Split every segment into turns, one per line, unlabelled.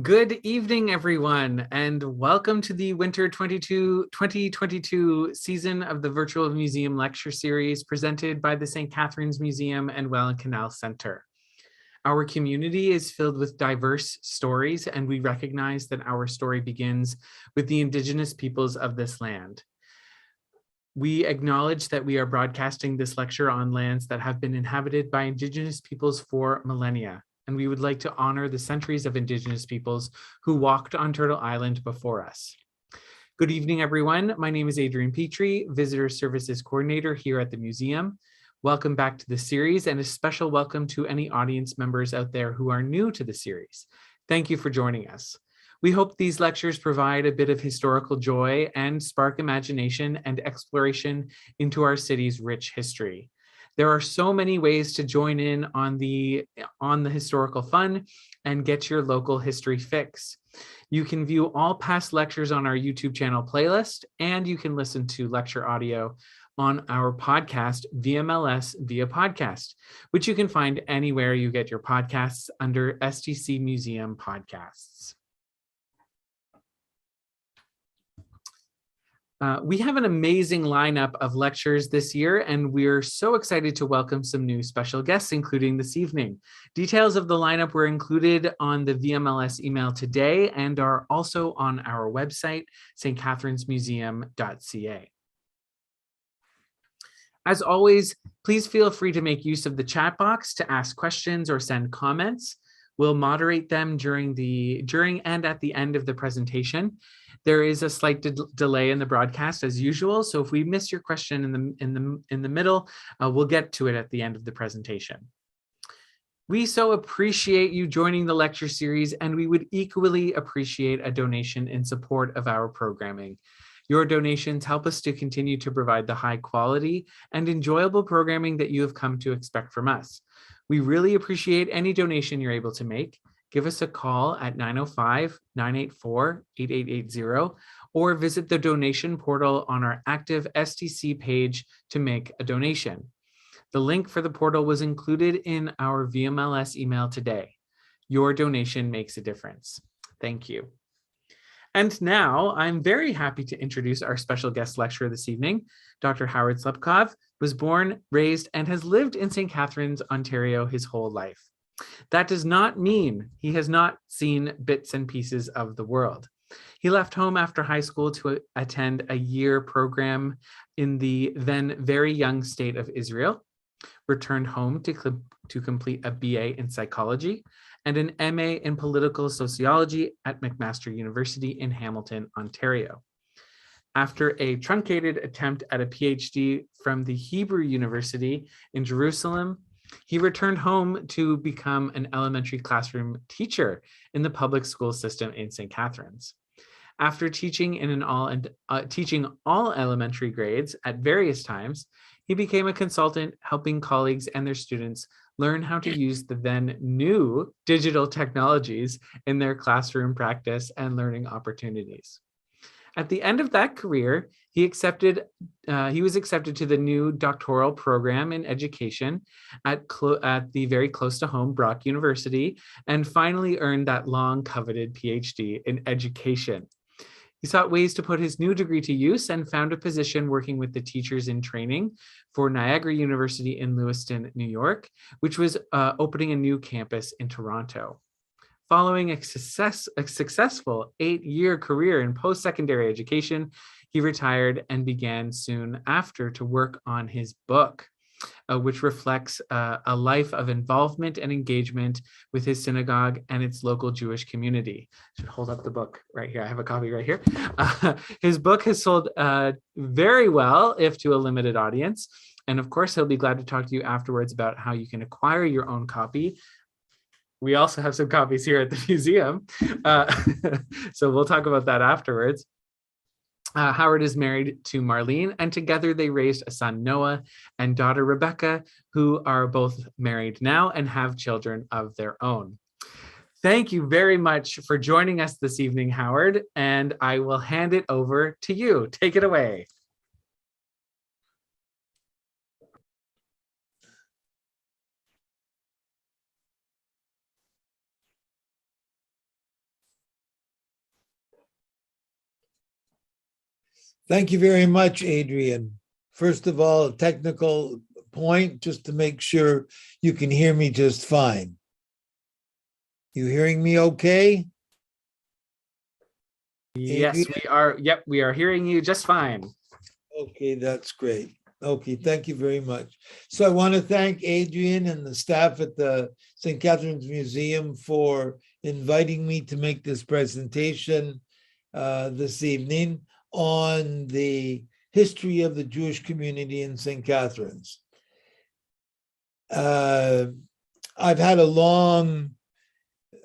Good evening, everyone, and welcome to the Winter 2022 season of the Virtual Museum Lecture Series presented by the St. Catharines Museum and Welland Canal Center. Our community is filled with diverse stories, and we recognize that our story begins with the Indigenous peoples of this land. We acknowledge that we are broadcasting this lecture on lands that have been inhabited by Indigenous peoples for millennia, and we would like to honor the centuries of Indigenous peoples who walked on Turtle Island before us. Good evening, everyone. My name is Adrian Petrie, Visitor Services Coordinator here at the museum. Welcome back to the series, and a special welcome to any audience members out there who are new to the series. Thank you for joining us. We hope these lectures provide a bit of historical joy and spark imagination and exploration into our city's rich history. There are so many ways to join in on the historical fun and get your local history fix. You can view all past lectures on our YouTube channel playlist, and you can listen to lecture audio on our podcast, VMLS Via Podcast, which you can find anywhere you get your podcasts under STC Museum Podcasts. We have an amazing lineup of lectures this year, and we're so excited to welcome some new special guests, including this evening. Details of the lineup were included on the VMLS email today and are also on our website, stcatharinesmuseum.ca. As always, please feel free to make use of the chat box to ask questions or send comments. We'll moderate them during and at the end of the presentation. There is a slight delay in the broadcast as usual, so if we miss your question in the middle, we'll get to it at the end of the presentation. We so appreciate you joining the lecture series, and we would equally appreciate a donation in support of our programming. Your donations help us to continue to provide the high quality and enjoyable programming that you have come to expect from us. We really appreciate any donation you're able to make. Give us a call at 905-984-8880 or visit the donation portal on our active STC page to make a donation. The link for the portal was included in our VMLS email today. Your donation makes a difference. Thank you. And now I'm very happy to introduce our special guest lecturer this evening. Dr. Howard Slepkov was born, raised, and has lived in St. Catharines, Ontario his whole life. That does not mean he has not seen bits and pieces of the world. He left home after high school to attend a year program in the then very young state of Israel, returned home to complete a BA in psychology and an MA in political sociology at McMaster University in Hamilton, Ontario. After a truncated attempt at a PhD from the Hebrew University in Jerusalem, he returned home to become an elementary classroom teacher in the public school system in St. Catharines. After teaching teaching all elementary grades at various times, he became a consultant helping colleagues and their students learn how to use the then new digital technologies in their classroom practice and learning opportunities. At the end of that career, he was accepted to the new doctoral program in education at the very close to home Brock University, and finally earned that long coveted PhD in education. He sought ways to put his new degree to use and found a position working with the teachers in training for Niagara University in Lewiston, New York, which was opening a new campus in Toronto. Following a successful 8-year career in post-secondary education, he retired and began soon after to work on his book, which reflects a life of involvement and engagement with his synagogue and its local Jewish community. I should hold up the book right here. I have a copy right here. His book has sold very well, if to a limited audience. And of course, he'll be glad to talk to you afterwards about how you can acquire your own copy. We also have some copies here at the museum. So we'll talk about that afterwards. Howard is married to Marlene, and together they raised a son, Noah, and daughter, Rebecca, who are both married now and have children of their own. Thank you very much for joining us this evening, Howard, and I will hand it over to you. Take it away.
Thank you very much, Adrian. First of all, a technical point, just to make sure you can hear me just fine. You hearing me okay?
Yes,
Adrian?
we are. Yep, we are hearing you just fine.
Okay, that's great. Okay, thank you very much. So I want to thank Adrian and the staff at the St. Catharines Museum for inviting me to make this presentation this evening on the history of the Jewish community in St. Catharines. I've had a long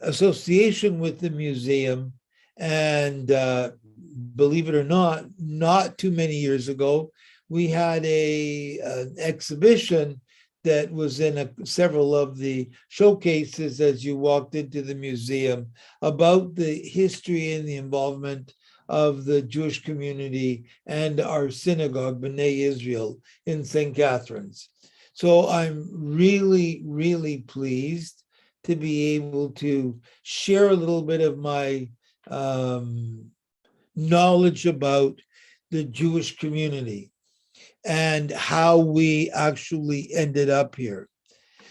association with the museum, and believe it or not too many years ago, we had an exhibition that was in several of the showcases as you walked into the museum about the history and the involvement of the Jewish community and our synagogue, B'nai Israel, in St. Catharines. So I'm really, really pleased to be able to share a little bit of my knowledge about the Jewish community and how we actually ended up here.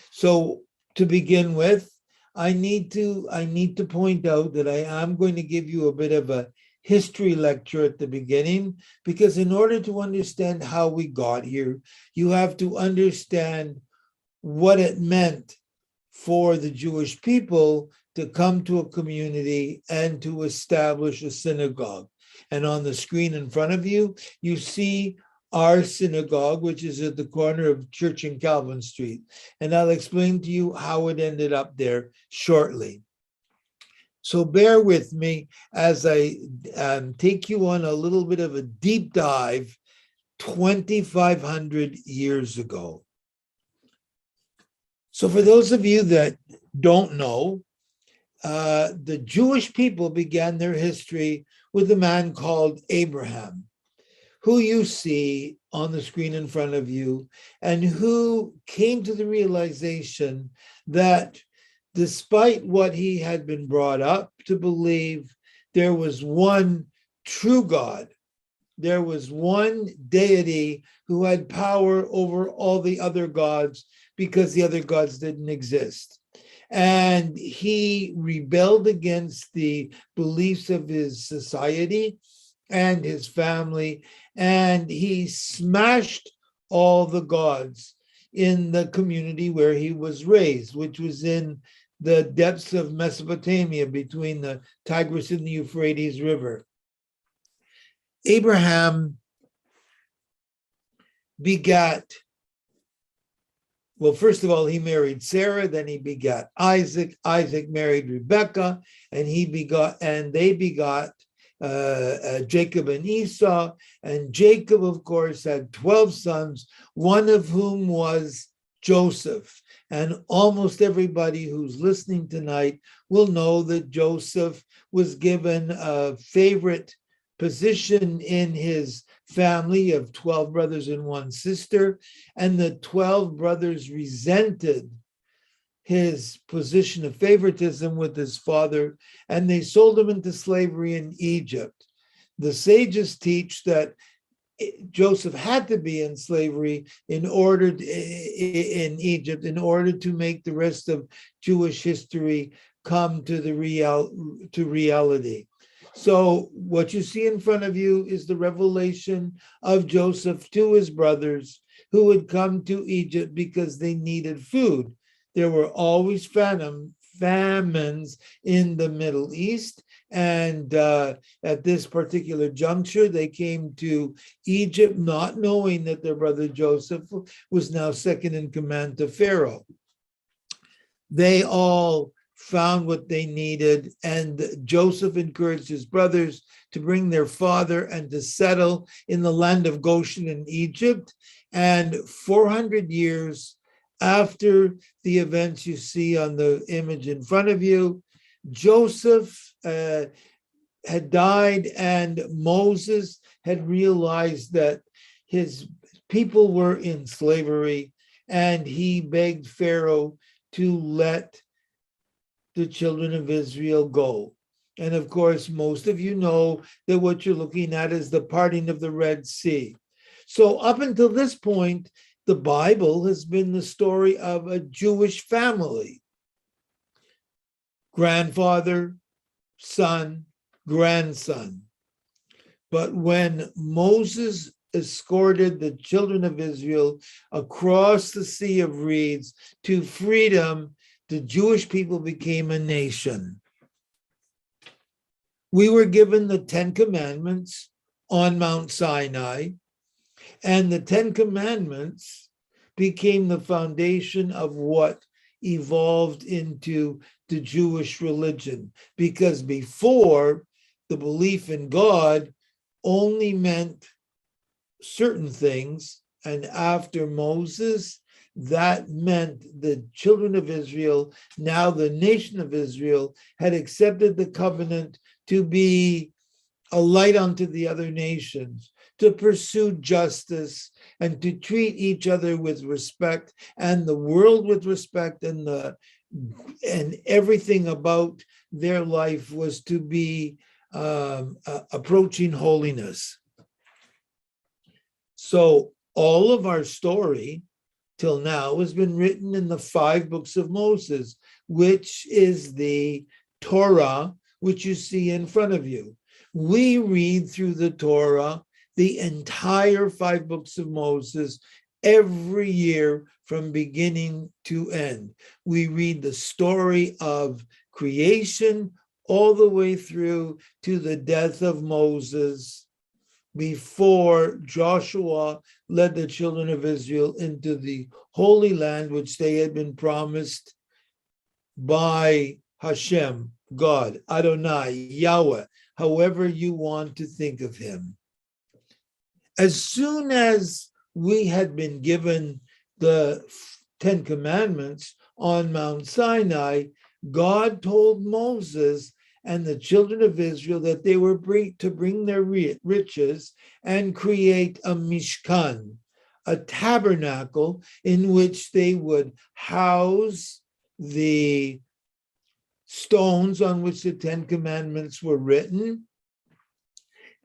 So to begin with, I need to point out that I am going to give you a bit of a history lecture at the beginning, because in order to understand how we got here, you have to understand what it meant for the Jewish people to come to a community and to establish a synagogue. And on the screen in front of you, you see our synagogue, which is at the corner of Church and Calvin Street. And I'll explain to you how it ended up there shortly. So bear with me as I take you on a little bit of a deep dive 2,500 years ago. So for those of you that don't know, the Jewish people began their history with a man called Abraham, who you see on the screen in front of you, and who came to the realization that despite what he had been brought up to believe, there was one true God. There was one deity who had power over all the other gods because the other gods didn't exist. And he rebelled against the beliefs of his society and his family, and he smashed all the gods in the community where he was raised, which was in the depths of Mesopotamia between the Tigris and the Euphrates River. Abraham begat, well, first of all, he married Sarah, then he begat Isaac. Isaac married Rebekah, and they begot Jacob and Esau. And Jacob, of course, had 12 sons, one of whom was Joseph. And almost everybody who's listening tonight will know that Joseph was given a favorite position in his family of 12 brothers and one sister, and the 12 brothers resented his position of favoritism with his father, and they sold him into slavery in Egypt. The sages teach that Joseph had to be in slavery in Egypt in order to make the rest of Jewish history come to reality. So what you see in front of you is the revelation of Joseph to his brothers who had come to Egypt because they needed food. There were always famines in the Middle East. And at this particular juncture, they came to Egypt not knowing that their brother Joseph was now second in command to Pharaoh. They all found what they needed, and Joseph encouraged his brothers to bring their father and to settle in the land of Goshen in Egypt. And 400 years after the events you see on the image in front of you, Joseph had died, and Moses had realized that his people were in slavery, and he begged Pharaoh to let the children of Israel go. And of course, most of you know that what you're looking at is the parting of the Red Sea. So up until this point, the Bible has been the story of a Jewish family. Grandfather, son, grandson. But when Moses escorted the children of Israel across the Sea of Reeds to freedom, the Jewish people became a nation. We were given the Ten Commandments on Mount Sinai, and the Ten Commandments became the foundation of what evolved into the Jewish religion. Because before, the belief in God only meant certain things, and after Moses, that meant the children of Israel, now the nation of Israel, had accepted the covenant to be a light unto the other nations, to pursue justice, and to treat each other with respect, and the world with respect, and everything about their life was to be approaching holiness. So all of our story till now has been written in the 5 books of Moses, which is the Torah, which you see in front of you. We read through the Torah, the entire 5 books of Moses, every year from beginning to end. We read the story of creation all the way through to the death of Moses, before Joshua led the children of Israel into the Holy Land, which they had been promised by Hashem, God, Adonai, Yahweh, however you want to think of him. As soon as we had been given the 10 Commandments on Mount Sinai, God told Moses and the children of Israel that they were to bring their riches and create a mishkan, a tabernacle in which they would house the stones on which the 10 Commandments were written,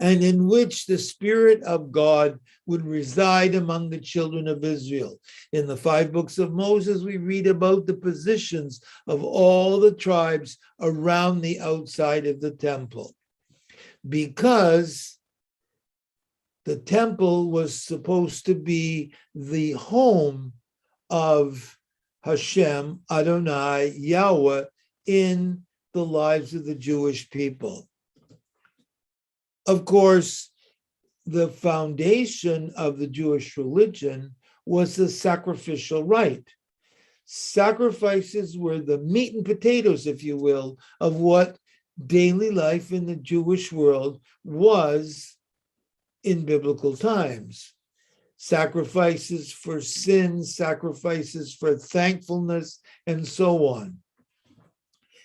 and in which the Spirit of God would reside among the children of Israel. In the 5 books of Moses, we read about the positions of all the tribes around the outside of the temple, because the temple was supposed to be the home of Hashem, Adonai, Yahweh, in the lives of the Jewish people. Of course, the foundation of the Jewish religion was the sacrificial rite. Sacrifices were the meat and potatoes, if you will, of what daily life in the Jewish world was in biblical times. Sacrifices for sin, sacrifices for thankfulness, and so on.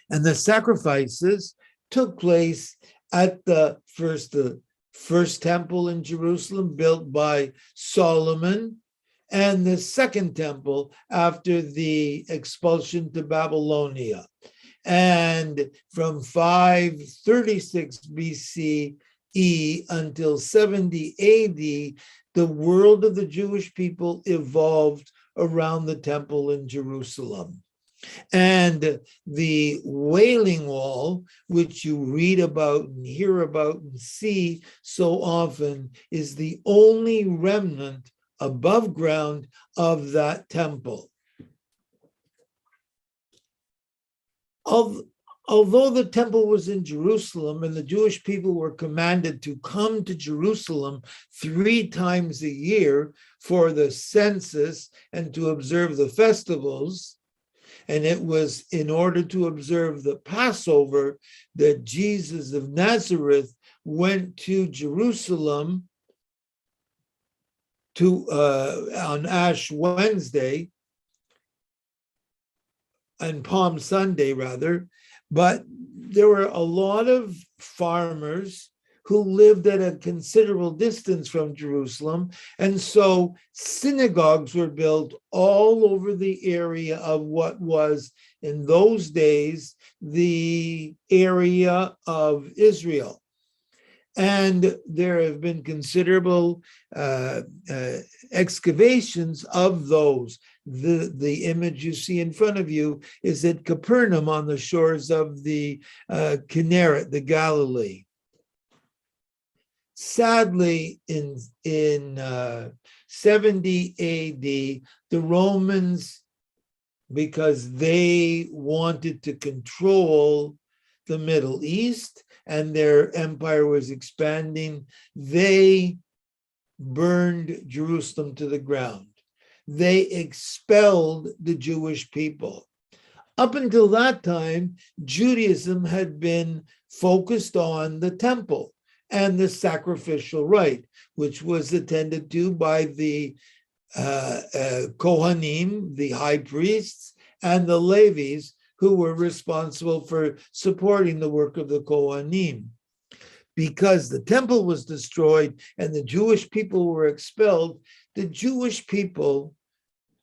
And the sacrifices took place at the first temple in Jerusalem, built by Solomon, and the second temple after the expulsion to Babylonia. And from 536 BCE until 70 AD, the world of the Jewish people evolved around the temple in Jerusalem. And the Wailing Wall, which you read about and hear about and see so often, is the only remnant above ground of that temple. Although the temple was in Jerusalem and the Jewish people were commanded to come to Jerusalem 3 times a year for the census and to observe the festivals, and it was in order to observe the Passover that Jesus of Nazareth went to Jerusalem on Ash Wednesday, and Palm Sunday rather. But there were a lot of farmers who lived at a considerable distance from Jerusalem. And so synagogues were built all over the area of what was, in those days, the area of Israel. And there have been considerable excavations of those. The image you see in front of you is at Capernaum on the shores of the Kinneret, the Galilee. Sadly, in 70 AD, the Romans, because they wanted to control the Middle East and their empire was expanding, they burned Jerusalem to the ground. They expelled the Jewish people. Up until that time, Judaism had been focused on the temple and the sacrificial rite, which was attended to by the Kohanim, the high priests, and the Levites, who were responsible for supporting the work of the Kohanim. Because the temple was destroyed and the Jewish people were expelled, the Jewish people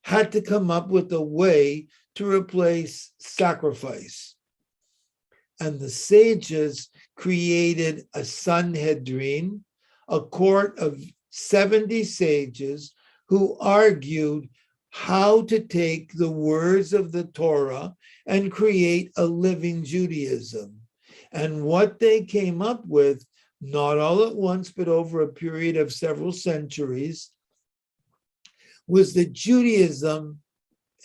had to come up with a way to replace sacrifice. And the sages created a Sanhedrin, a court of 70 sages who argued how to take the words of the Torah and create a living Judaism. And what they came up with, not all at once, but over a period of several centuries, was that Judaism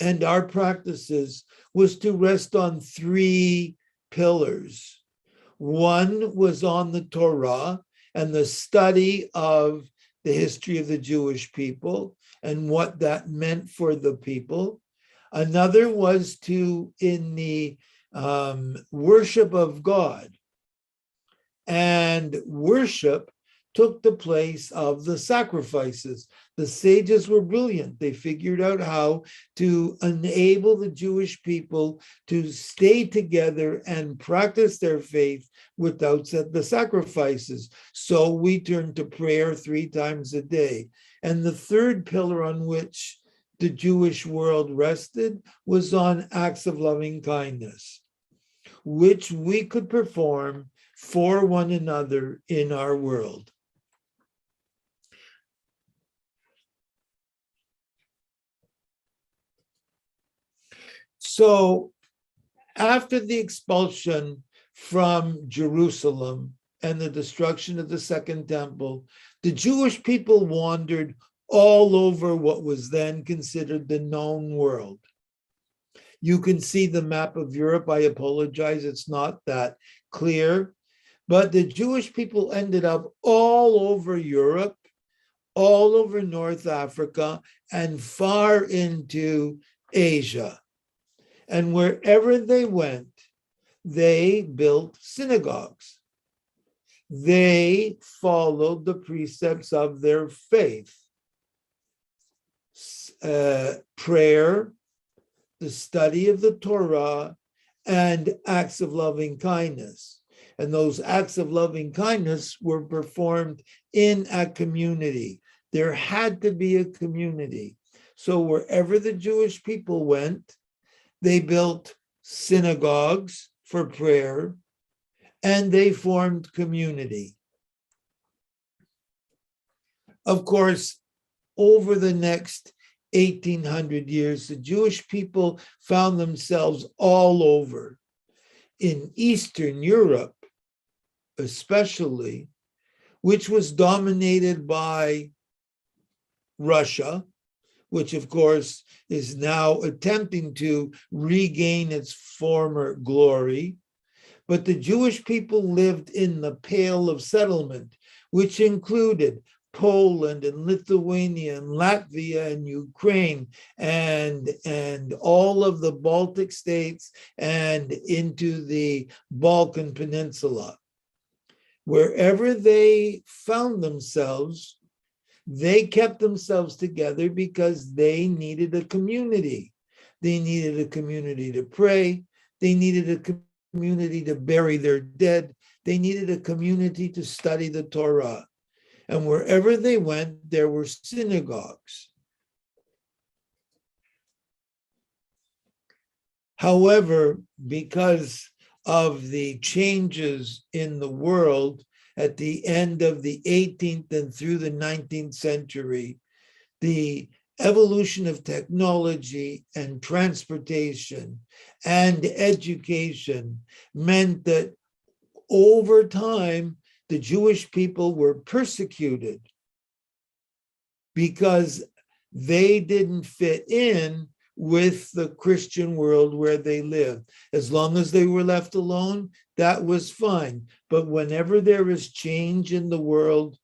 and our practices was to rest on three pillars. One was on the Torah and the study of the history of the Jewish people and what that meant for the people. Another was in the worship of God. And worship took the place of the sacrifices. The sages were brilliant. They figured out how to enable the Jewish people to stay together and practice their faith without the sacrifices. So we turn to prayer 3 times a day. And the third pillar on which the Jewish world rested was on acts of loving kindness, which we could perform for one another in our world. So after the expulsion from Jerusalem and the destruction of the Second Temple, the Jewish people wandered all over what was then considered the known world. You can see the map of Europe. I apologize, it's not that clear. But the Jewish people ended up all over Europe, all over North Africa, and far into Asia. And wherever they went, they built synagogues. They followed the precepts of their faith. Prayer, the study of the Torah, and acts of loving kindness. And those acts of loving kindness were performed in a community. There had to be a community. So wherever the Jewish people went, they built synagogues for prayer, and they formed community. Of course, over the next 1800 years, the Jewish people found themselves all over. In Eastern Europe, especially, which was dominated by Russia, which of course is now attempting to regain its former glory. But the Jewish people lived in the Pale of Settlement, which included Poland and Lithuania and Latvia and Ukraine and all of the Baltic states and into the Balkan Peninsula. Wherever they found themselves, they kept themselves together because they needed a community. They needed a community to pray. They needed a community to bury their dead. They needed a community to study the Torah. And wherever they went, there were synagogues. However, because of the changes in the world at the end of the 18th and through the 19th century, the evolution of technology and transportation and education meant that over time, the Jewish people were persecuted because they didn't fit in with the Christian world where they lived. As long as they were left alone, that was fine. But whenever there is change in the world,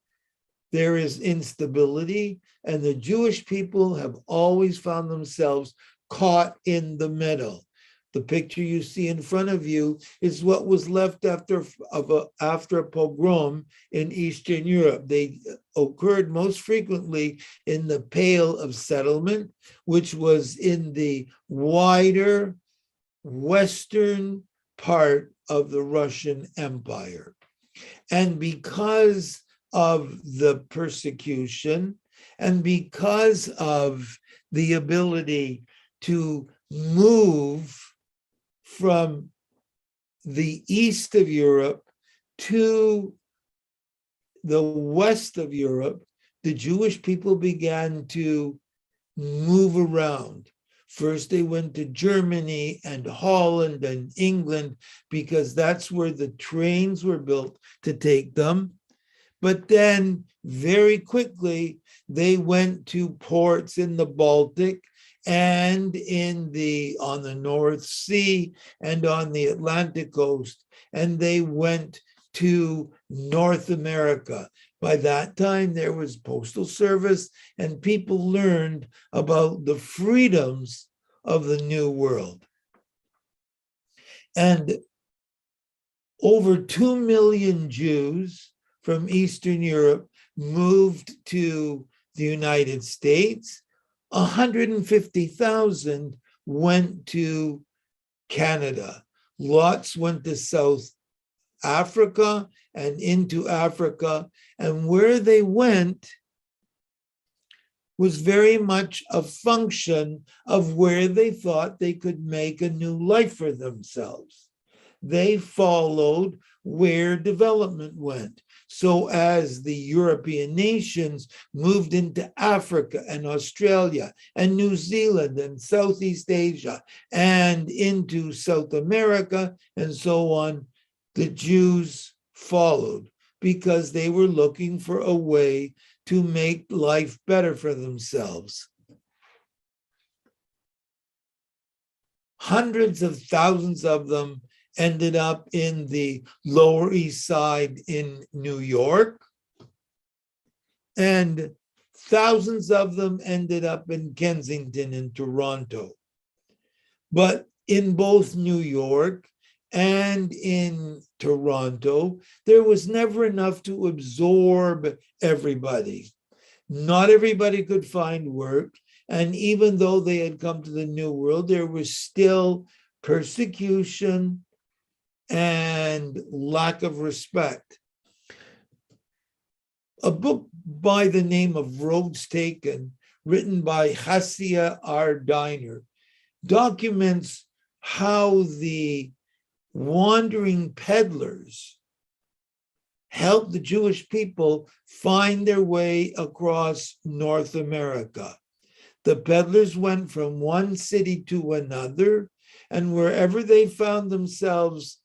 there is instability, and the Jewish people have always found themselves caught in the middle. The picture you see in front of you is what was left after a pogrom in Eastern Europe. They occurred most frequently in the Pale of Settlement, which was in the wider western part of the Russian Empire. And because of the persecution and because of the ability to move from the east of Europe to the west of Europe, the Jewish people began to move around. First, they went to Germany and Holland and England because that's where the trains were built to take them. But then very quickly, they went to ports in the Baltic and on the North Sea and on the Atlantic coast, and they went to North America. By that time, there was postal service, and people learned about the freedoms of the New World. And over 2 million Jews from Eastern Europe moved to the United States. 150,000 went to Canada. Lots went to South Africa and into Africa. And where they went was very much a function of where they thought they could make a new life for themselves. They followed where development went. So as the European nations moved into Africa and Australia and New Zealand and Southeast Asia and into South America and so on, the Jews followed because they were looking for a way to make life better for themselves. Hundreds of thousands of them ended up in the Lower East Side in New York, and thousands of them ended up in Kensington and Toronto. But in both New York and in Toronto, there was never enough to absorb everybody. Not everybody could find work, and even though they had come to the New World, there was still persecution and lack of respect. A book by the name of Roads Taken, written by Hassia R. Diner, documents how the wandering peddlers helped the Jewish people find their way across North America. The peddlers went from one city to another, and wherever they found themselves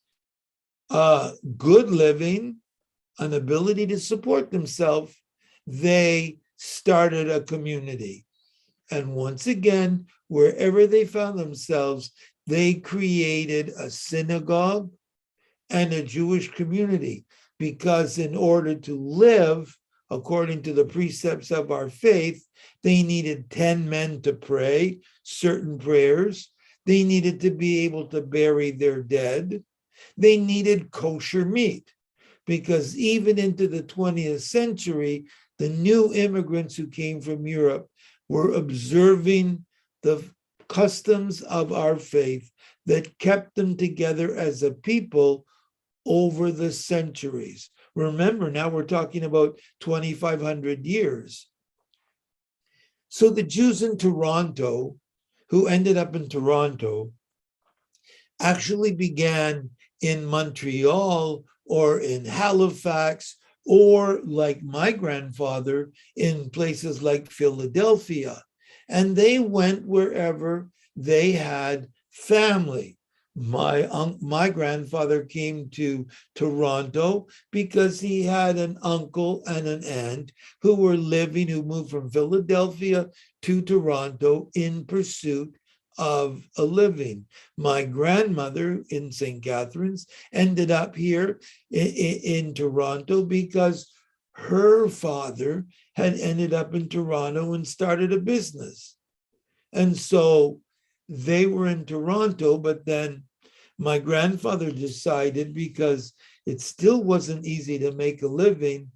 good living, an ability to support themselves, they started a community. And once again, wherever they found themselves, they created a synagogue and a Jewish community, because in order to live according to the precepts of our faith, they needed 10 men to pray certain prayers. They needed to be able to bury their dead. They needed kosher meat, because even into the 20th century, the new immigrants who came from Europe were observing the customs of our faith. that kept them together as a people over the centuries. Remember, now we're talking about 2,500 years. So the Jews in Toronto, who ended up in Toronto, actually began in Montreal or in Halifax, or like my grandfather, in places like Philadelphia. And they went wherever they had family. My grandfather came to Toronto because he had an uncle and an aunt who moved from Philadelphia to Toronto in pursuit of a living. My grandmother in St. Catharines ended up here in Toronto because her father had ended up in Toronto and started a business. And so they were in Toronto, but then my grandfather decided, because it still wasn't easy to make a living,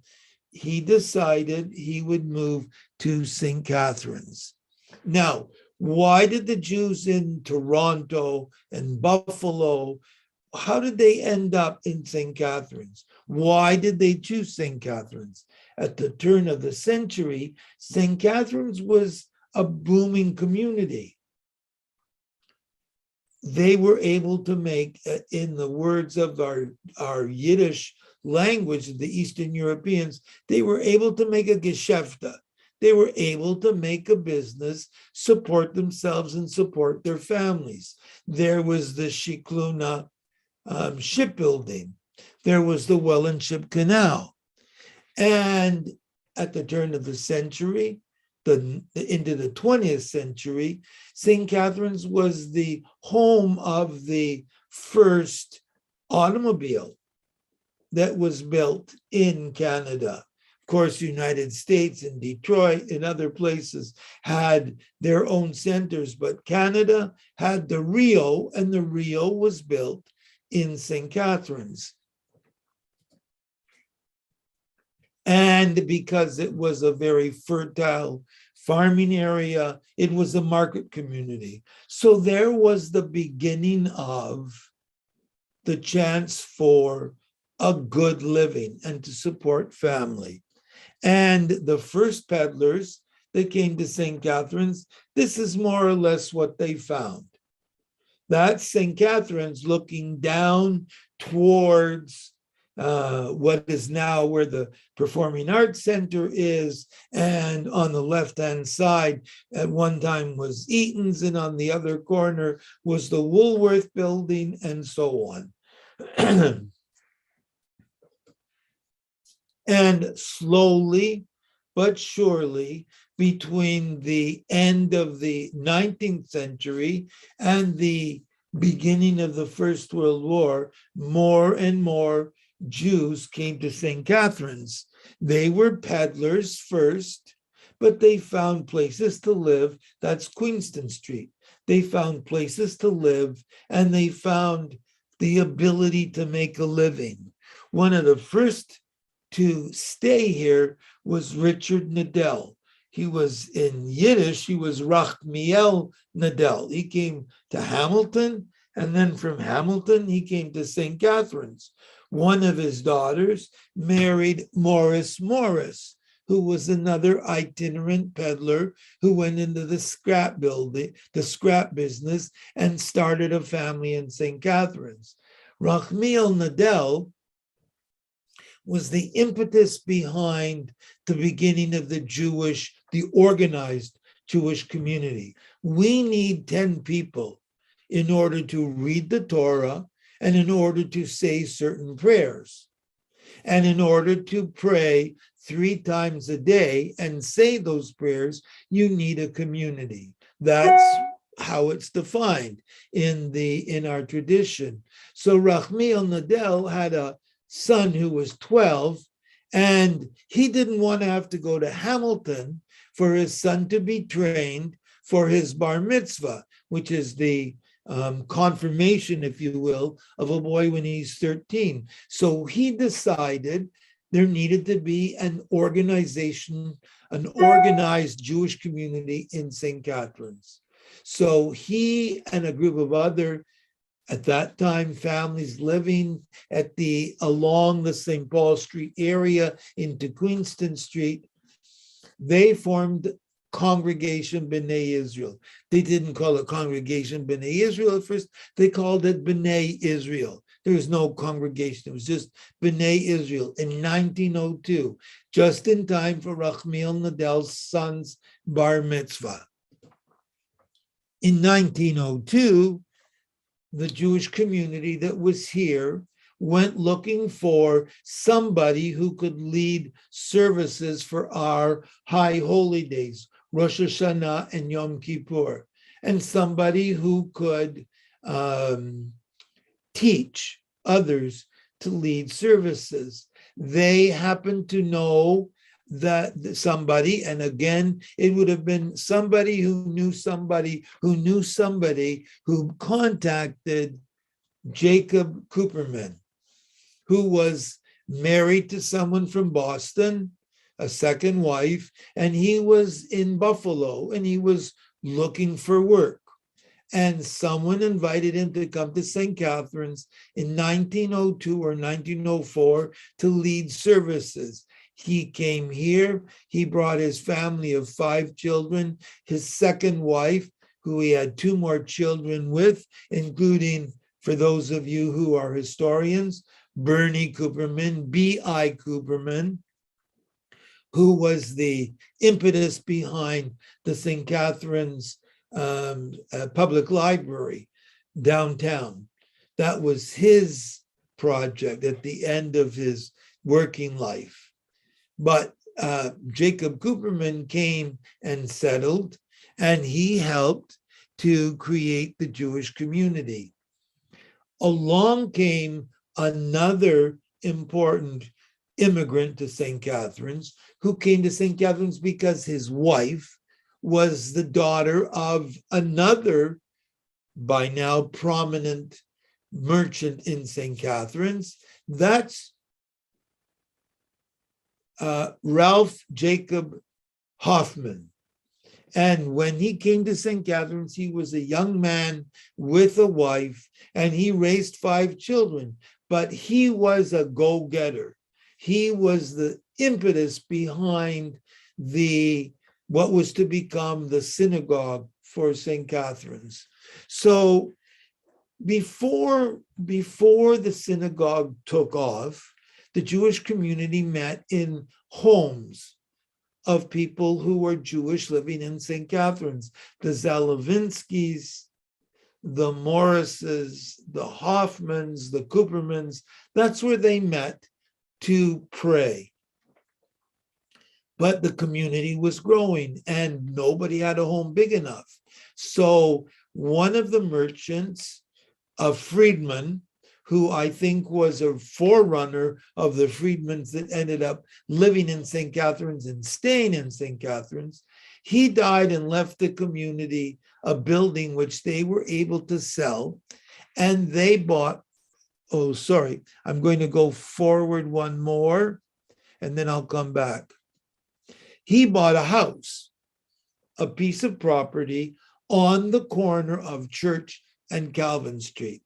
he decided he would move to St. Catharines. Now, why did the Jews in Toronto and Buffalo, how did they end up in St. Catharines? Why did they choose St. Catharines? At the turn of the century, St. Catharines was a booming community. They were able to make, in the words of our Yiddish language, the Eastern Europeans, they were able to make a geschäfte. They were able to make a business, support themselves and support their families. There was the Shikluna shipbuilding. There was the Welland Ship Canal. And at the turn of the century, into the 20th century, St. Catharines was the home of the first automobile that was built in Canada. Of course, the United States and Detroit and other places had their own centers, but Canada had the Rio, and the Rio was built in St. Catharines. And because it was a very fertile farming area, it was a market community. So there was the beginning of the chance for a good living and to support family. And the first peddlers that came to St. Catharines, this is more or less what they found. That's St. Catharines looking down towards what is now where the Performing Arts Center is, and on the left-hand side, at one time was Eaton's, and on the other corner was the Woolworth Building, and so on. And slowly but surely, between the end of the 19th century and the beginning of the First World War, more and more Jews came to St. Catharines. They were peddlers first, but they found places to live. That's Queenston Street. They found places to live, and they found the ability to make a living. One of the first to stay here was Richard Nadell. He was, in Yiddish, he was Rachmiel Nadell. He came to Hamilton, and then from Hamilton, he came to St. Catharines. One of his daughters married Morris Morris, who was another itinerant peddler who went into the scrap business, and started a family in St. Catharines. Rachmiel Nadell was the impetus behind the beginning of the organized Jewish community. We need 10 people in order to read the Torah, and in order to say certain prayers, and in order to pray 3 times a day and say those prayers, you need a community. That's how it's defined in our tradition. So Rachmiel Nadell had a son who was 12, and he didn't want to have to go to Hamilton for his son to be trained for his bar mitzvah, which is the confirmation, if you will, of a boy when he's 13. So he decided there needed to be an organization, an organized Jewish community in St. Catharines. So he and a group of other At that time, families living along the St. Paul Street area into Queenston Street, they formed Congregation B'nai Israel. They didn't call it Congregation B'nai Israel at first. They called it B'nai Israel. There was no congregation. It was just B'nai Israel in 1902, just in time for Rachmiel Nadell's son's bar mitzvah. In 1902, the Jewish community that was here went looking for somebody who could lead services for our high holy days, Rosh Hashanah and Yom Kippur, and somebody who could teach others to lead services. They happened to know that somebody, and again, it would have been somebody who knew somebody who knew somebody who contacted Jacob Cooperman, who was married to someone from Boston, a second wife, and he was in Buffalo and he was looking for work. And someone invited him to come to St. Catharines in 1902 or 1904 to lead services. He came here, he brought his family of 5 children, his second wife, who he had 2 more children with, including, for those of you who are historians, Bernie Cooperman, B.I. Cooperman, who was the impetus behind the St. Catharines Public Library downtown. That was his project at the end of his working life. But Jacob Cooperman came and settled, and he helped to create the Jewish community. Along came another important immigrant to St. Catharines, who came to St. Catharines because his wife was the daughter of another, by now prominent merchant in St. Catharines. That's Ralph Jacob Hoffman. And when he came to St. Catharines, he was a young man with a wife, and he raised 5 children. But he was a go-getter. He was the impetus behind what was to become the synagogue for St. Catharines. So before the synagogue took off, the Jewish community met in homes of people who were Jewish living in St. Catharines, the Zalavinskys, the Morrises, the Hoffmans, the Coopermans. That's where they met to pray. But the community was growing and nobody had a home big enough. So one of the merchants, a freedman, who I think was a forerunner of the freedmans that ended up living in St. Catharines and staying in St. Catharines, he died and left the community a building which they were able to sell. And they bought, I'm going to go forward one more, and then I'll come back. He bought a house, a piece of property on the corner of Church and Calvin Street.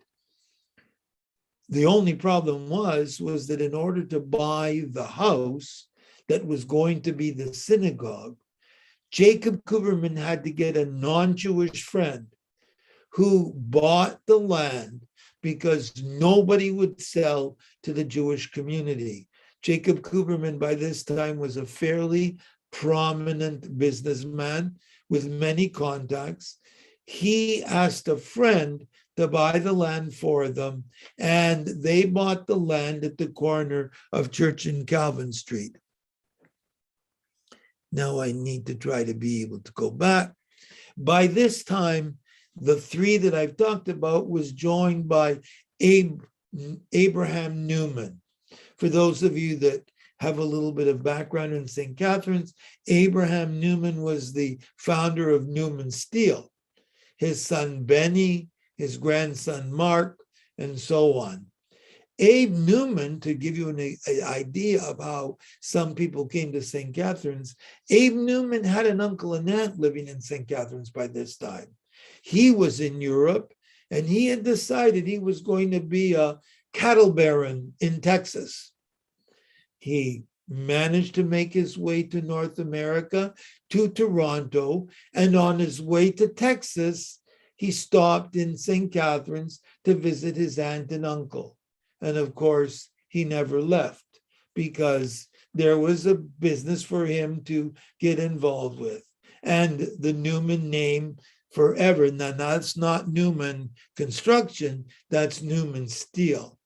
The only problem was that in order to buy the house that was going to be the synagogue, Jacob Cooperman had to get a non-Jewish friend who bought the land because nobody would sell to the Jewish community. Jacob Cooperman by this time was a fairly prominent businessman with many contacts. He asked a friend to buy the land for them, and they bought the land at the corner of Church and Calvin Street. Now I need to try to be able to go back. By this time, the 3 that I've talked about was joined by Abe Abraham Newman. For those of you that have a little bit of background in St. Catharines, Abraham Newman was the founder of Newman Steel. His son Benny, his grandson Mark, and so on. Abe Newman, to give you an idea of how some people came to St. Catharines, Abe Newman had an uncle and aunt living in St. Catharines by this time. He was in Europe, And he had decided he was going to be a cattle baron in Texas. He managed to make his way to North America, to Toronto, and on his way to Texas, he stopped in St. Catharines to visit his aunt and uncle. And of course, he never left because there was a business for him to get involved with. And the Newman name forever. Now, that's not Newman Construction, that's Newman Steel.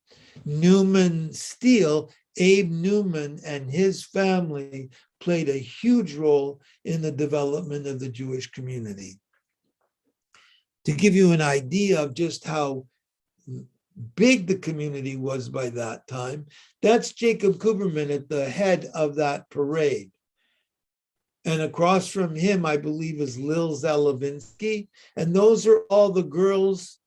Newman Steel, Abe Newman and his family played a huge role in the development of the Jewish community. To give you an idea of just how big the community was by that time, that's Jacob Kuberman at the head of that parade. And across from him, I believe, is Lil Zelevinsky. And those are all the girls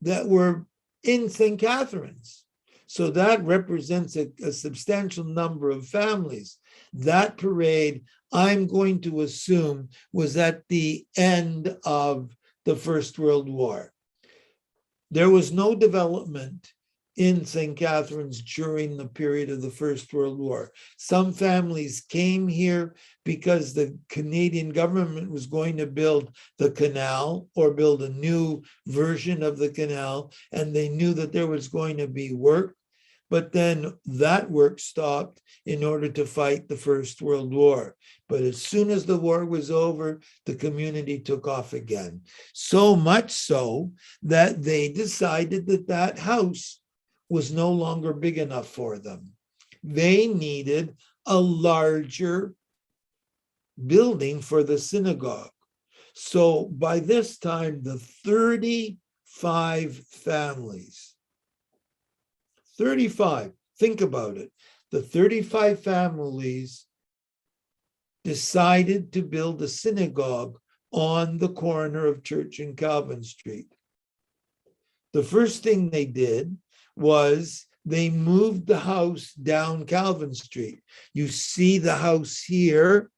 that were in St. Catharines. So that represents a substantial number of families. That parade, I'm going to assume, was at the end of the First World War. There was no development in St. Catharines during the period of the First World War. Some families came here because the Canadian government was going to build the canal or build a new version of the canal, and they knew that there was going to be work. But then that work stopped in order to fight the First World War. But as soon as the war was over, the community took off again. So much so that they decided that that house was no longer big enough for them. They needed a larger building for the synagogue. So by this time, the 35 families, 35, think about it, the 35 families decided to build a synagogue on the corner of Church and Calvin Street. The first thing they did was they moved the house down Calvin Street. You see the house here,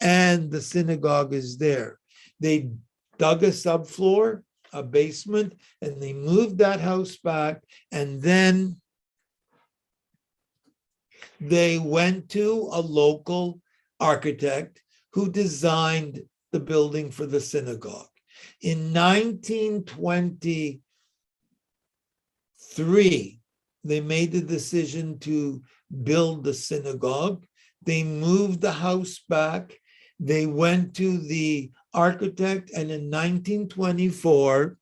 and the synagogue is there. They dug a subfloor, a basement, and they moved that house back, and then they went to a local architect who designed the building for the synagogue. In 1923, they made the decision to build the synagogue. They moved the house back. They went to the architect, and in 1924,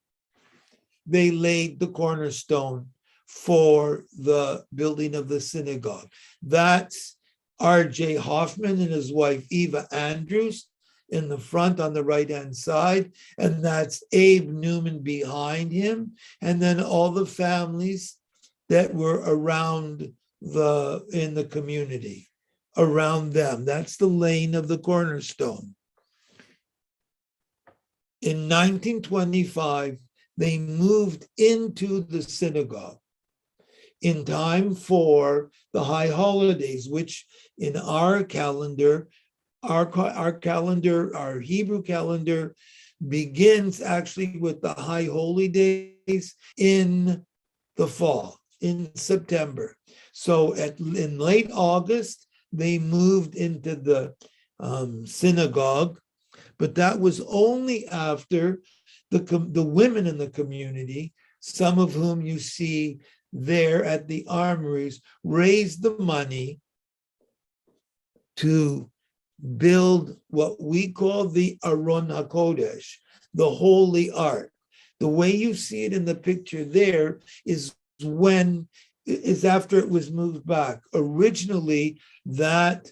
they laid the cornerstone for the building of the synagogue. That's R.J. Hoffman and his wife, Eva Andrews, in the front on the right-hand side, and that's Abe Newman behind him, and then all the families that were around in the community, around them. That's the laying of the cornerstone. In 1925, they moved into the synagogue in time for the high holidays, which in our calendar, our Hebrew calendar begins actually with the high holy days in the fall, in September. So in late August, they moved into the synagogue, but that was only after the women in the community, some of whom you see there at the armories, raised the money to build what we call the Aron HaKodesh, the Holy Ark. The way you see it in the picture there is after it was moved back. Originally, that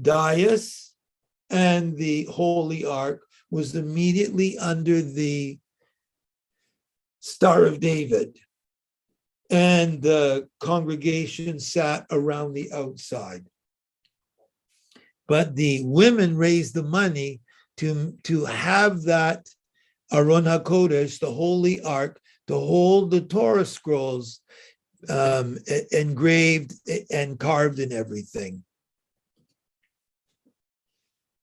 dais and the Holy Ark was immediately under the Star of David, and the congregation sat around the outside. But the women raised the money to have that Aron HaKodesh, the Holy Ark, to hold the Torah scrolls engraved and carved and everything.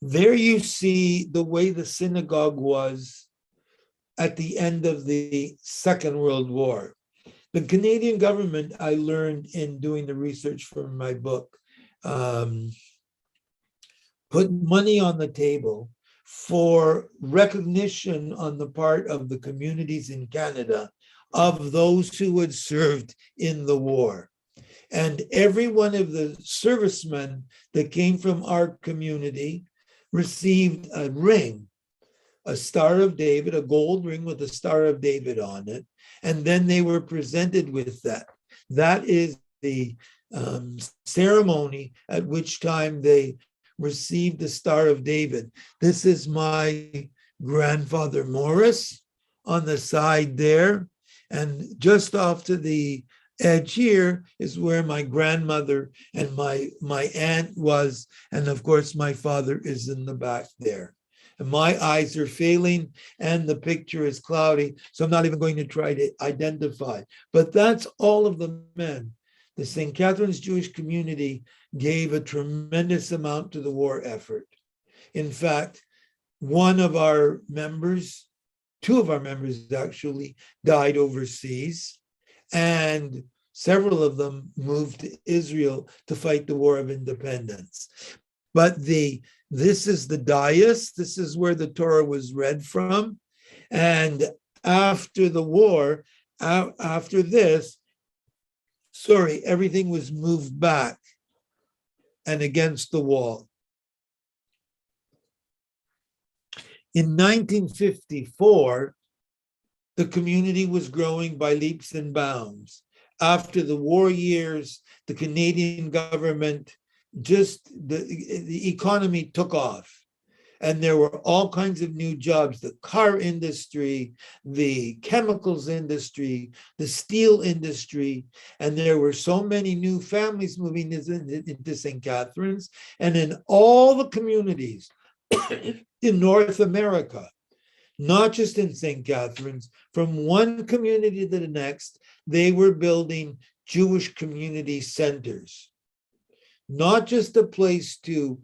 There you see the way the synagogue was at the end of the Second World War. The Canadian government, I learned in doing the research for my book, put money on the table for recognition on the part of the communities in Canada of those who had served in the war. And every one of the servicemen that came from our community received a ring, a Star of David, a gold ring with a Star of David on it. And then they were presented with that. That is the ceremony at which time they received the Star of David. This is my grandfather Morris on the side there. And just off to the edge here is where my grandmother and my aunt was. And of course, my father is in the back there. And my eyes are failing and the picture is cloudy. So I'm not even going to try to identify. But that's all of the men. The St. Catharines Jewish community gave a tremendous amount to the war effort. In fact, one of our members, two of our members actually, died overseas, and several of them moved to Israel to fight the War of Independence. But this is the dais, this is where the Torah was read from. And after the war, after this, everything was moved back and against the wall. In 1954, the community was growing by leaps and bounds. After the war years, the Canadian government, the economy took off. And there were all kinds of new jobs, the car industry, the chemicals industry, the steel industry. And there were so many new families moving into St. Catharines. And in all the communities in North America, not just in St. Catharines, from one community to the next, they were building Jewish community centers. Not just a place to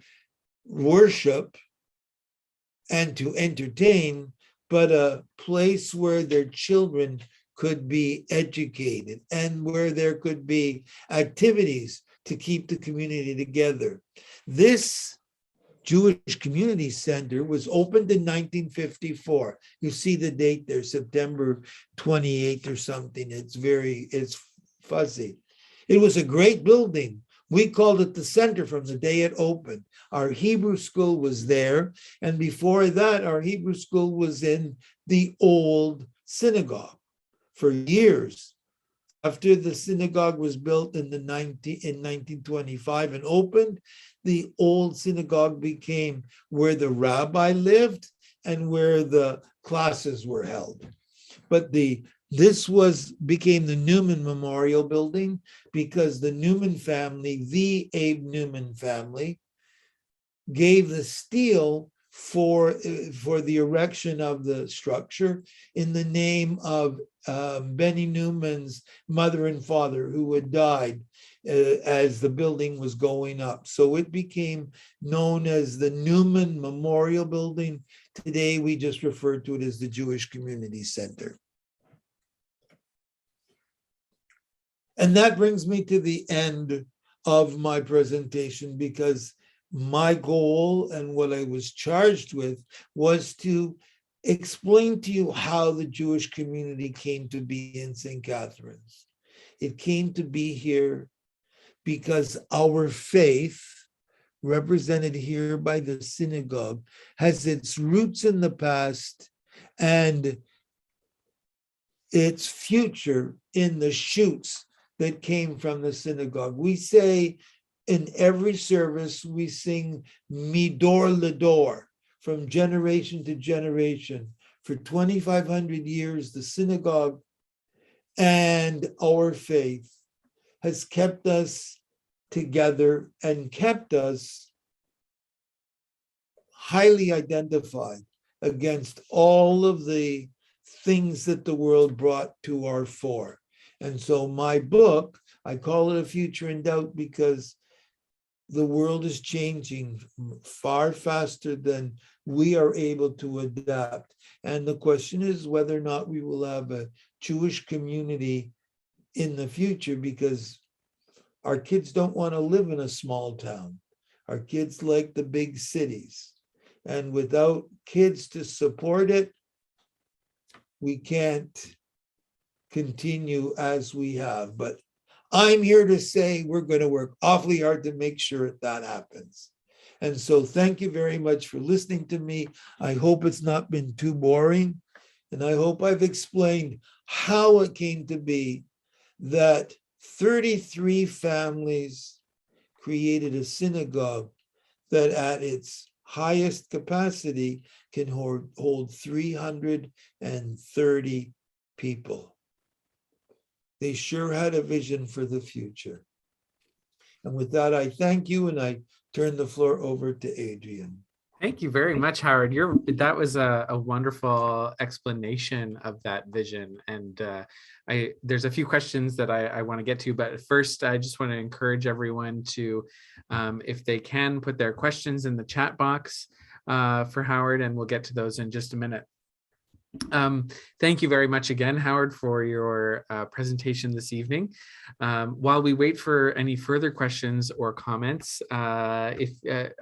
worship and to entertain, but a place where their children could be educated and where there could be activities to keep the community together. This Jewish Community Center was opened in 1954. You see the date there, September 28th or something. It's fuzzy. It was a great building. We called it the center from the day it opened. Our Hebrew school was there. And before that, our Hebrew school was in the old synagogue for years. After the synagogue was built in 1925 and opened, the old synagogue became where the rabbi lived and where the classes were held. But this became the Newman Memorial Building because the Newman family, the Abe Newman family, gave the steel for the erection of the structure in the name of Benny Newman's mother and father, who had died as the building was going up. So it became known as the Newman Memorial Building. Today, we just refer to it as the Jewish Community Center. And that brings me to the end of my presentation, because my goal and what I was charged with was to explain to you how the Jewish community came to be in St. Catharines. It came to be here because our faith, represented here by the synagogue, has its roots in the past and its future in the shoots that came from the synagogue. We say in every service, we sing Midor Ledor, from generation to generation. For 2,500 years, the synagogue and our faith has kept us together and kept us highly identified against all of the things that the world brought to our fore. And so my book, I call it A Future in Doubt because the world is changing far faster than we are able to adapt. And the question is whether or not we will have a Jewish community in the future, because our kids don't want to live in a small town. Our kids like the big cities. And without kids to support it, we can't continue as we have. But I'm here to say we're going to work awfully hard to make sure that happens. And so thank you very much for listening to me. I hope it's not been too boring. And I hope I've explained how it came to be that 33 families created a synagogue that at its highest capacity can hold 330 people. They sure had a vision for the future. And with that, I thank you, and I turn the floor over to Adrian.
Thank you very much, Howard. That was a wonderful explanation of that vision. And there's a few questions that I want to get to, but first I just want to encourage everyone to, if they can, put their questions in the chat box for Howard, and we'll get to those in just a minute. Thank you very much again, Howard, for your presentation this evening. While we wait for any further questions or comments, I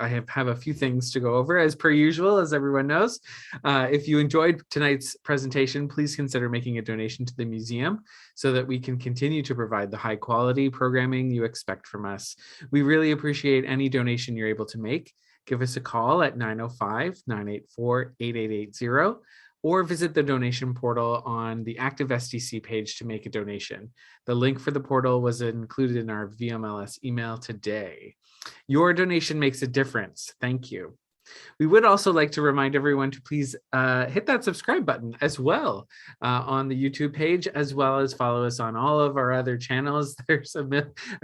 have a few things to go over as per usual, as everyone knows. If you enjoyed tonight's presentation, please consider making a donation to the museum so that we can continue to provide the high quality programming you expect from us. We really appreciate any donation you're able to make. Give us a call at 905-984-8880. Or visit the donation portal on the active SDC page to make a donation. The link for the portal was included in our VMLS email today. Your donation makes a difference. Thank you. We would also like to remind everyone to please hit that subscribe button as well on the YouTube page, as well as follow us on all of our other channels. There's a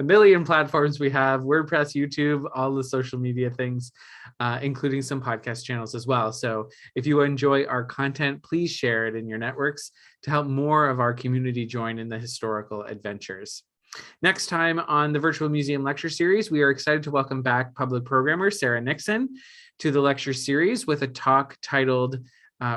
million platforms we have: WordPress, YouTube, all the social media things, including some podcast channels as well. So if you enjoy our content, please share it in your networks to help more of our community join in the historical adventures. Next time on the Virtual Museum Lecture Series, we are excited to welcome back public programmer Sarah Nixon to the lecture series with a talk titled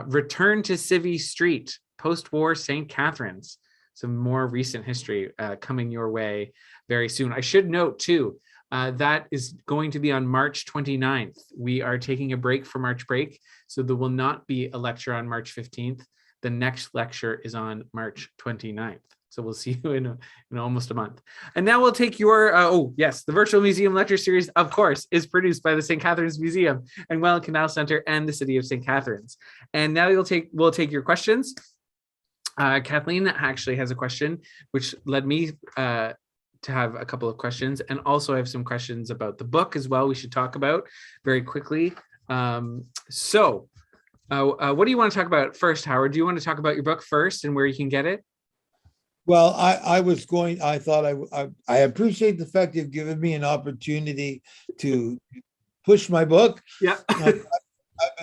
Return to Civvy Street, Post-War St. Catharines. Some more recent history coming your way very soon. I should note too, that is going to be on March 29th. We are taking a break for March break, so there will not be a lecture on March 15th. The next lecture is on March 29th. So we'll see you in almost a month. And now we'll take your, oh yes, the Virtual Museum Lecture Series, of course, is produced by the St. Catharines Museum and Welland Canal Center and the City of St. Catharines. And now we'll take your questions. Kathleen actually has a question, which led me to have a couple of questions. And also I have some questions about the book as well we should talk about very quickly. What do you want to talk about first, Howard? Do you want to talk about your book first and where you can get it?
Well, I appreciate the fact you've given me an opportunity to push my book.
Yeah.
I've been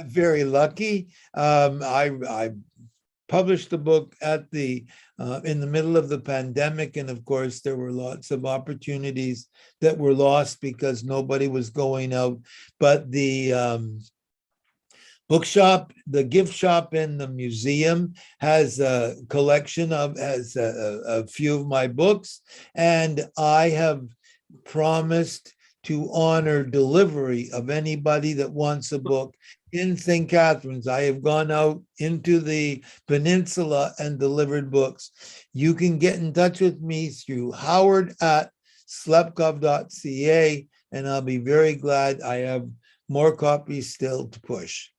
very lucky. I published the book at in the middle of the pandemic, and of course there were lots of opportunities that were lost because nobody was going out. But the bookshop, the gift shop in the museum has a collection has a few of my books, and I have promised to honor delivery of anybody that wants a book in St. Catharines. I have gone out into the peninsula and delivered books. You can get in touch with me through howard@slepkov.ca, and I'll be very glad. I have more copies still to push.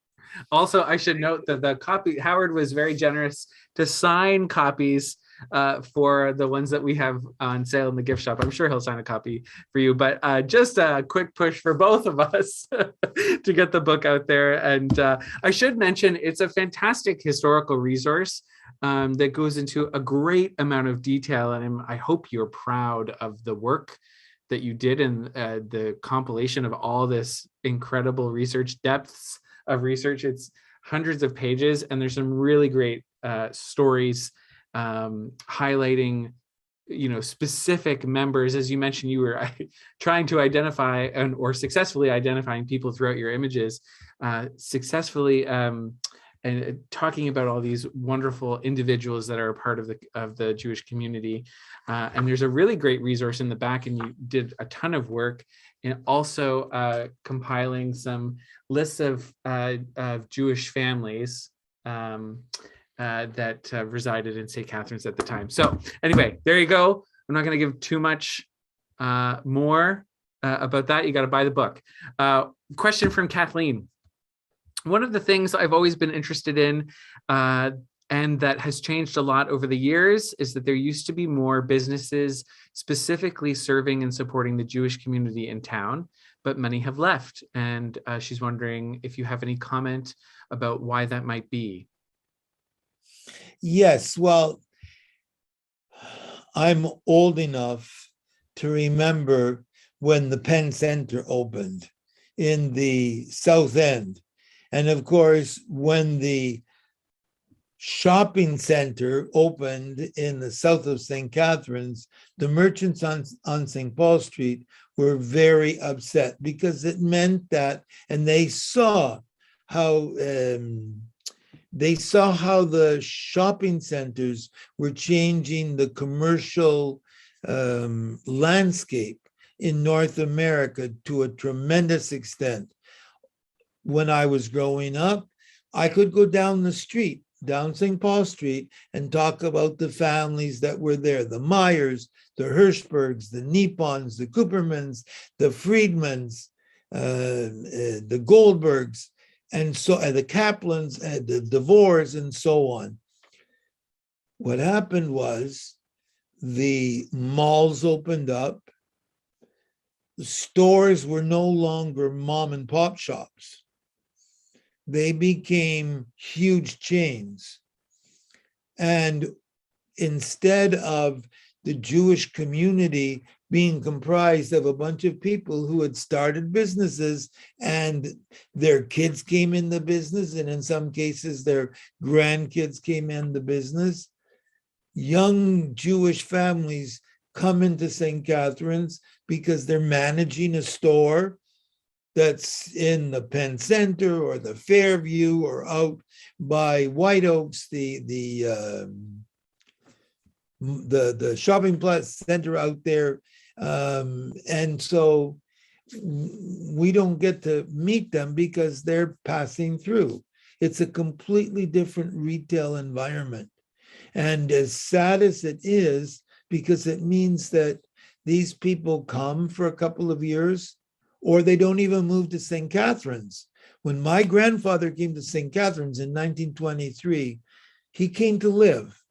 Also, I should note that Howard was very generous to sign copies for the ones that we have on sale in the gift shop. I'm sure he'll sign a copy for you, but just a quick push for both of us to get the book out there. And I should mention, it's a fantastic historical resource that goes into a great amount of detail. And I hope you're proud of the work that you did in the compilation of all this incredible research, depths of research. It's hundreds of pages, and there's some really great stories highlighting specific members. As you mentioned, you were trying to identify or successfully identifying people throughout your images, successfully and talking about all these wonderful individuals that are a part of the Jewish community. And there's a really great resource in the back, and you did a ton of work in also compiling some lists of Jewish families that resided in St. Catharines at the time. So anyway, there you go. I'm not going to give too much more about that. You got to buy the book. Question from Kathleen. One of the things I've always been interested in and that has changed a lot over the years is that there used to be more businesses specifically serving and supporting the Jewish community in town, but many have left. And she's wondering if you have any comment about why that might be.
Yes, well, I'm old enough to remember when the Penn Center opened in the South End. And of course, when the shopping center opened in the south of St. Catharines, the merchants on St. Paul Street were very upset because it meant that, and they saw how the shopping centers were changing the commercial landscape in North America to a tremendous extent. When I was growing up, I could go down the street, down St. Paul Street, and talk about the families that were there, the Myers, the Hirschbergs, the Nippons, the Coopermans, the Friedmans, the Goldbergs, and so the Kaplans, the DeVores, and so on. What happened was the malls opened up. The stores were no longer mom and pop shops. They became huge chains. And instead of the Jewish community being comprised of a bunch of people who had started businesses and their kids came in the business, and in some cases their grandkids came in the business, young Jewish families come into St. Catharines because they're managing a store that's in the Penn Center or the Fairview or out by White Oaks, the shopping center out there. And so we don't get to meet them because they're passing through. It's a completely different retail environment. And as sad as it is, because it means that these people come for a couple of years, or they don't even move to St. Catharines. When my grandfather came to St. Catharines in 1923, he came to live.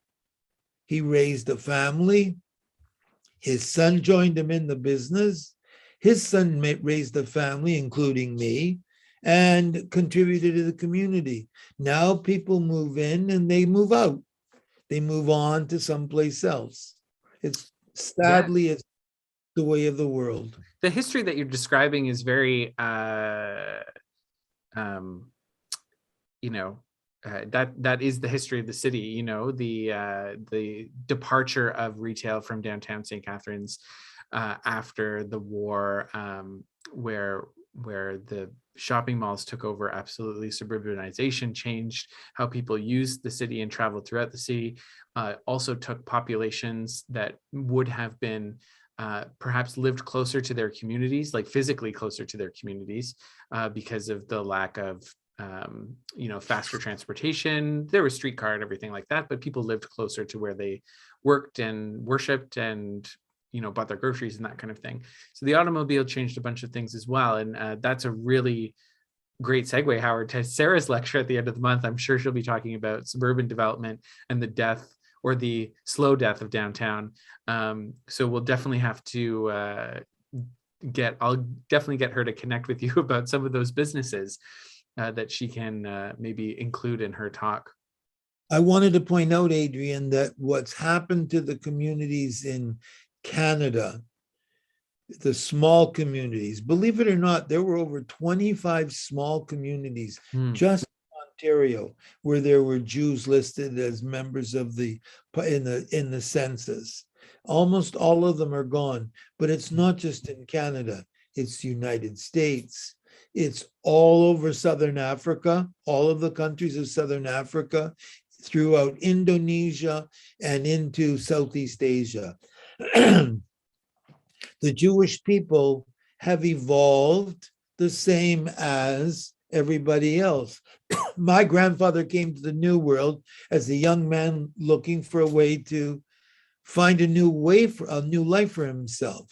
He raised a family. His son joined him in the business. His son raised a family, including me, and contributed to the community. Now people move in and they move out. They move on to someplace else. It's sadly, it's the way of the world.
The history that you're describing is very, that is the history of the city. The departure of retail from downtown St. Catharines after the war, where the shopping malls took over. Absolutely, suburbanization changed how people used the city and traveled throughout the city. Also took populations that would have been perhaps lived closer to their communities, like physically closer to their communities, because of the lack of faster transportation. There was streetcar and everything like that, but people lived closer to where they worked and worshiped and bought their groceries and that kind of thing. So the automobile changed a bunch of things as well. And that's a really great segue, Howard, to Sarah's lecture at the end of the month. I'm sure she'll be talking about suburban development and the death or the slow death of downtown. So we'll definitely have to I'll definitely get her to connect with you about some of those businesses that she can maybe include in her talk.
I wanted to point out, Adrian, that what's happened to the communities in Canada, the small communities, believe it or not, there were over 25 small communities just in Ontario where there were Jews listed as members of in the census. Almost all of them are gone, but it's not just in Canada. It's the United States. It's all over Southern Africa, all of the countries of Southern Africa, throughout Indonesia and into Southeast Asia. The Jewish people have evolved the same as everybody else. My grandfather came to the New World as a young man looking for a way to find a new life for himself.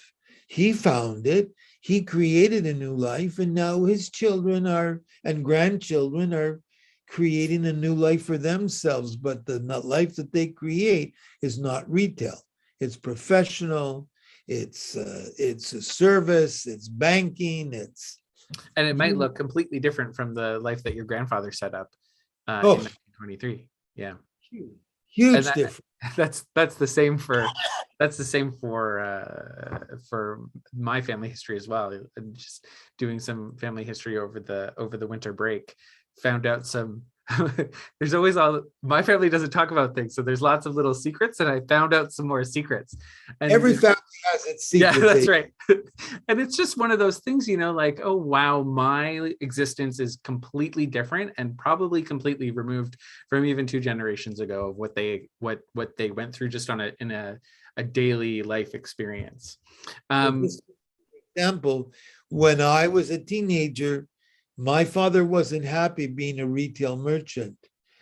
He found it. He created a new life, and now his children and grandchildren are creating a new life for themselves. But the life that they create is not retail. It's professional. It's a service. It's banking.
And it might look completely different from the life that your grandfather set up in
Oh,
1923. Yeah.
huge difference.
That's the same for my family history as well. And just doing some family history over the winter break, found out some there's always my family doesn't talk about things, so there's lots of little secrets, and I found out some more secrets. And
every family has its secrets.
Yeah, that's right. And it's just one of those things, like, oh wow, my existence is completely different and probably completely removed from even 2 generations ago of what they went through just in a daily life experience.
Example, when I was a teenager, my father wasn't happy being a retail merchant.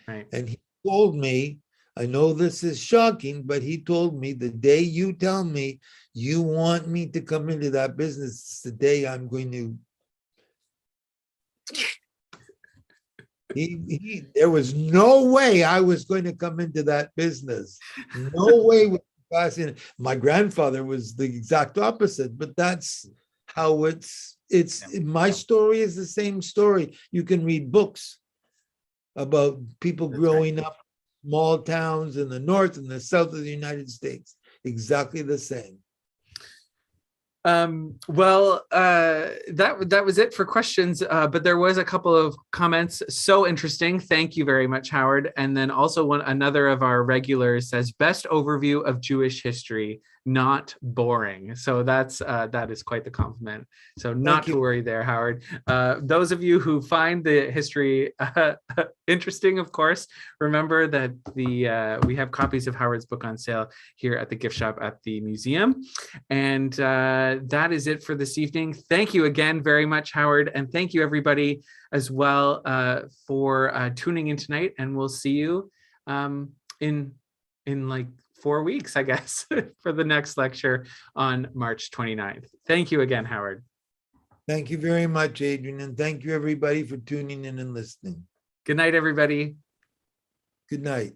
Right.
And he told me, I know this is shocking, but he told me, the day you tell me you want me to come into that business, it's the day I'm going to. There was no way I was going to come into that business. No way. My grandfather was the exact opposite, but that's how it's my story is the same story. You can read books about people growing up in small towns in the north and the south of the United States. Exactly the same.
Well, that was it for questions, but there was a couple of comments. So interesting. Thank you very much, Howard. And then also another of our regulars says, best overview of Jewish history, not boring. So that is quite the compliment. So not to worry there, Howard. Those of you who find the history interesting, of course, remember that we have copies of Howard's book on sale here at the gift shop at the museum. And that is it for this evening. Thank you again very much, Howard. And thank you everybody as well for tuning in tonight. And we'll see you in like 4 weeks, I guess, for the next lecture on March 29th. Thank you again, Howard.
Thank you very much, Adrian. And thank you everybody for tuning in and listening.
Good night, everybody.
Good night.